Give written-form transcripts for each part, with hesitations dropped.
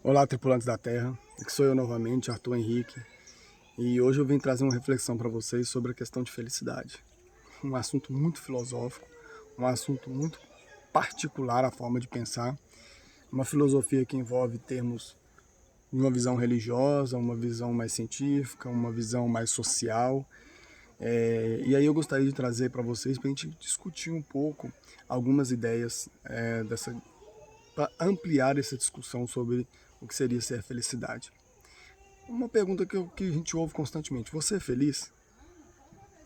Olá, tripulantes da Terra. Aqui sou eu novamente, Arthur Henrique, e hoje eu vim trazer uma reflexão para vocês sobre a questão de felicidade. Um assunto muito filosófico, um assunto muito particular a forma de pensar, uma filosofia que envolve termos de uma visão religiosa, uma visão mais científica, uma visão mais social. E aí eu gostaria de trazer para vocês, para a gente discutir um pouco algumas ideias para ampliar essa discussão sobre o que seria ser felicidade. Uma pergunta que a gente ouve constantemente: você é feliz?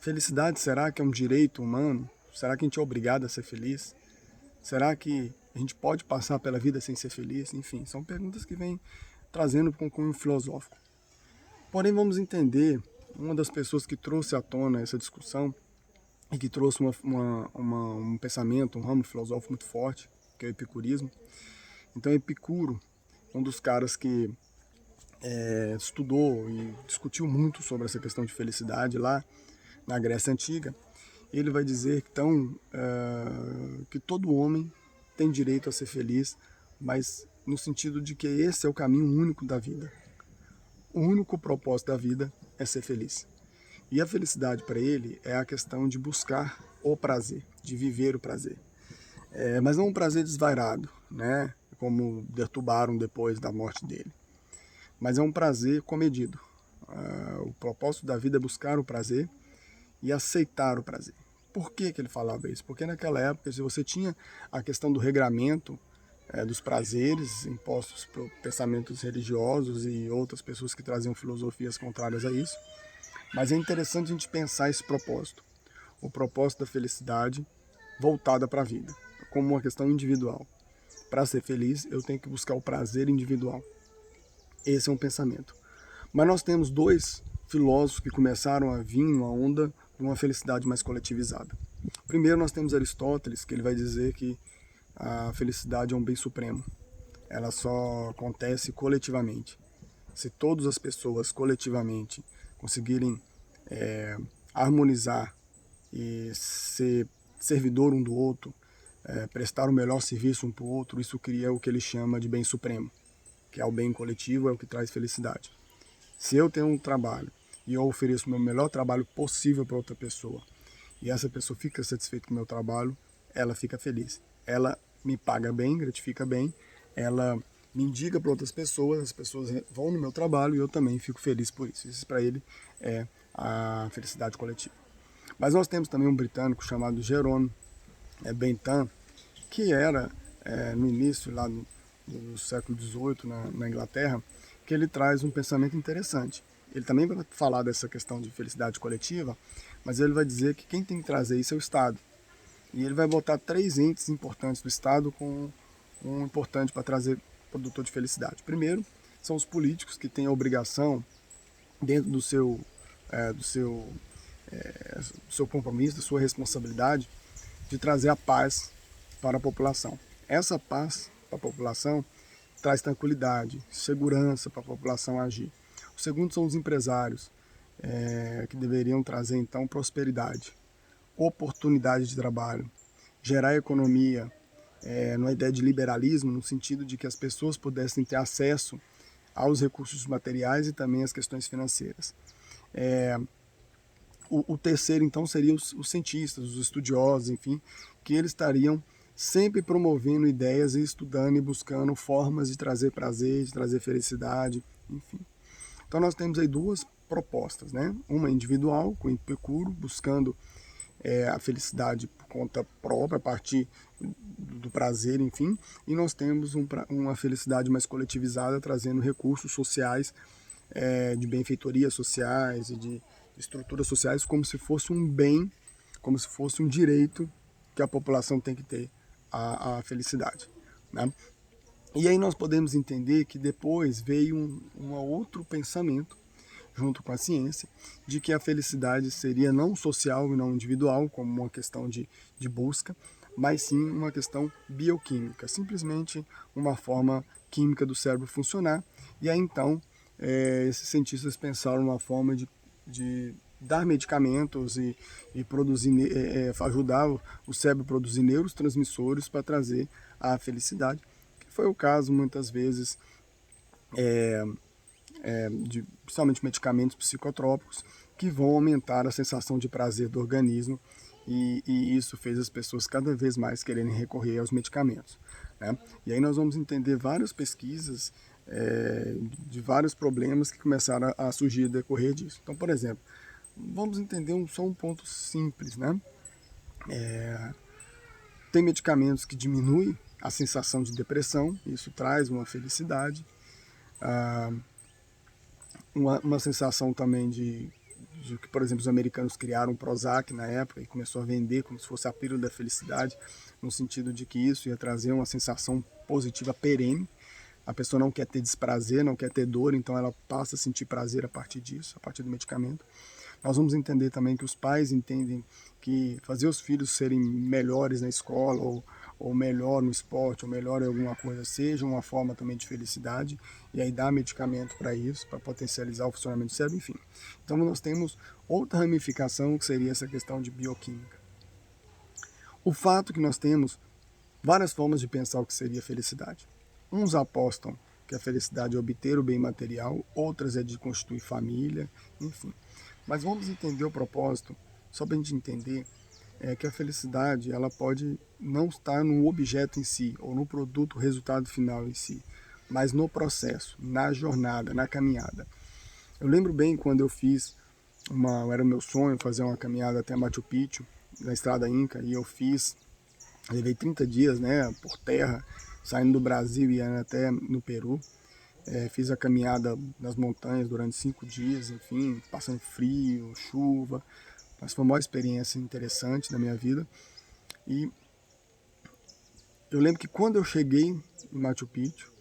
Felicidade, será que é um direito humano? Será que a gente é obrigado a ser feliz? Será que a gente pode passar pela vida sem ser feliz? Enfim, são perguntas que vêm trazendo com cunho filosófico. Porém, vamos entender, uma das pessoas que trouxe à tona essa discussão e que trouxe um pensamento, um ramo filosófico muito forte, que é o epicurismo. Então, Epicuro, um dos caras que estudou e discutiu muito sobre essa questão de felicidade lá na Grécia Antiga, ele vai dizer então, que todo homem tem direito a ser feliz, mas no sentido de que esse é o caminho único da vida. O único propósito da vida é ser feliz. E a felicidade para ele é a questão de buscar o prazer, de viver o prazer. Mas não um prazer desvairado, né? Como perturbaram depois da morte dele. Mas é um prazer comedido. O propósito da vida é buscar o prazer e aceitar o prazer. Por que ele falava isso? Porque naquela época, se você tinha a questão do regramento dos prazeres impostos por pensamentos religiosos e outras pessoas que traziam filosofias contrárias a isso, mas é interessante a gente pensar esse propósito, o propósito da felicidade voltada para a vida, como uma questão individual. Para ser feliz, eu tenho que buscar o prazer individual. Esse é um pensamento. Mas nós temos dois filósofos que começaram a vir numa onda de uma felicidade mais coletivizada. Primeiro nós temos Aristóteles, que ele vai dizer que a felicidade é um bem supremo. Ela só acontece coletivamente. Se todas as pessoas coletivamente conseguirem harmonizar e ser servidor um do outro, prestar o melhor serviço um para o outro, isso cria o que ele chama de bem supremo, que é o bem coletivo, é o que traz felicidade. Se eu tenho um trabalho e eu ofereço o meu melhor trabalho possível para outra pessoa, e essa pessoa fica satisfeita com o meu trabalho, ela fica feliz. Ela me paga bem, gratifica bem, ela me indica para outras pessoas, as pessoas vão no meu trabalho e eu também fico feliz por isso. Isso para ele é a felicidade coletiva. Mas nós temos também um britânico chamado Jerome Bentham, que era, no início lá do século XVIII, na Inglaterra, que ele traz um pensamento interessante. Ele também vai falar dessa questão de felicidade coletiva, mas ele vai dizer que quem tem que trazer isso é o Estado. E ele vai botar três entes importantes do Estado com um importante para trazer produtor de felicidade. Primeiro, são os políticos que têm a obrigação, dentro do seu compromisso, da sua responsabilidade, de trazer a paz para a população. Essa paz para a população traz tranquilidade, segurança para a população agir. O segundo são os empresários, que deveriam trazer então prosperidade, oportunidade de trabalho, gerar economia, numa ideia de liberalismo, no sentido de que as pessoas pudessem ter acesso aos recursos materiais e também às questões financeiras. O terceiro, então, seria os cientistas, os estudiosos, enfim, que eles estariam sempre promovendo ideias e estudando e buscando formas de trazer prazer, de trazer felicidade, enfim. Então nós temos aí duas propostas, né? Uma individual, com o Epicuro, buscando a felicidade por conta própria, a partir do prazer, enfim, e nós temos uma felicidade mais coletivizada, trazendo recursos sociais, de benfeitorias sociais e de estruturas sociais, como se fosse um bem, como se fosse um direito que a população tem que ter a felicidade, né? E aí nós podemos entender que depois veio um outro pensamento, junto com a ciência, de que a felicidade seria não social e não individual, como uma questão de busca, mas sim uma questão bioquímica, simplesmente uma forma química do cérebro funcionar. E aí então, esses cientistas pensaram uma forma de dar medicamentos e produzir, ajudar o cérebro a produzir neurotransmissores para trazer a felicidade, que foi o caso muitas vezes principalmente medicamentos psicotrópicos, que vão aumentar a sensação de prazer do organismo, e isso fez as pessoas cada vez mais quererem recorrer aos medicamentos, né? E aí nós vamos entender várias pesquisas de vários problemas que começaram a surgir a decorrer disso. Então, por exemplo, vamos entender só um ponto simples, né? Tem medicamentos que diminuem a sensação de depressão, isso traz uma felicidade, uma sensação também de que, por exemplo, os americanos criaram o Prozac na época e começou a vender como se fosse a pílula da felicidade, no sentido de que isso ia trazer uma sensação positiva perene. A pessoa não quer ter desprazer, não quer ter dor, então ela passa a sentir prazer a partir disso, a partir do medicamento. Nós vamos entender também que os pais entendem que fazer os filhos serem melhores na escola, ou melhor no esporte, ou melhor em alguma coisa, seja uma forma também de felicidade, e aí dá medicamento para isso, para potencializar o funcionamento do cérebro, enfim. Então nós temos outra ramificação que seria essa questão de bioquímica. O fato que nós temos várias formas de pensar o que seria felicidade. Uns apostam que a felicidade é obter o bem material, outras é de constituir família, enfim. Mas vamos entender o propósito, só para a gente entender que a felicidade ela pode não estar no objeto em si, ou no produto, resultado final em si, mas no processo, na jornada, na caminhada. Eu lembro bem quando eu fiz, era meu sonho fazer uma caminhada até Machu Picchu, na Estrada Inca, e eu levei 30 dias, né, por terra, saindo do Brasil e indo até no Peru. Fiz a caminhada nas montanhas durante 5 dias, enfim, passando frio, chuva, mas foi uma experiência interessante na minha vida. E eu lembro que quando eu cheguei em Machu Picchu,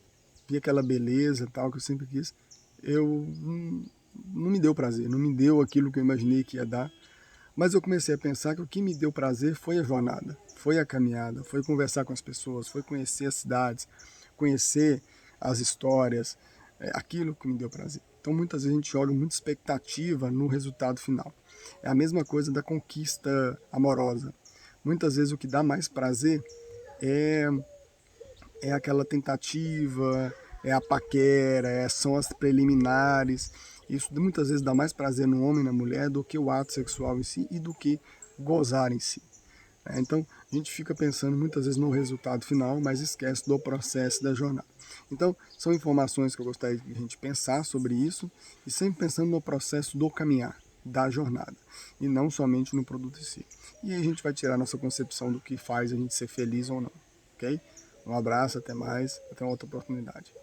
vi aquela beleza e tal que eu sempre quis, não me deu prazer, não me deu aquilo que eu imaginei que ia dar, mas eu comecei a pensar que o que me deu prazer foi a jornada, foi a caminhada, foi conversar com as pessoas, foi conhecer as cidades, conhecer as histórias, aquilo que me deu prazer. Então muitas vezes a gente joga muita expectativa no resultado final. É a mesma coisa da conquista amorosa. Muitas vezes o que dá mais prazer é aquela tentativa, é a paquera, são as preliminares. Isso muitas vezes dá mais prazer no homem e na mulher do que o ato sexual em si e do que gozar em si. Então, a gente fica pensando muitas vezes no resultado final, mas esquece do processo da jornada. Então, são informações que eu gostaria de a gente pensar sobre isso e sempre pensando no processo do caminhar, da jornada, e não somente no produto em si. E aí a gente vai tirar nossa concepção do que faz a gente ser feliz ou não, ok? Um abraço, até mais, até uma outra oportunidade.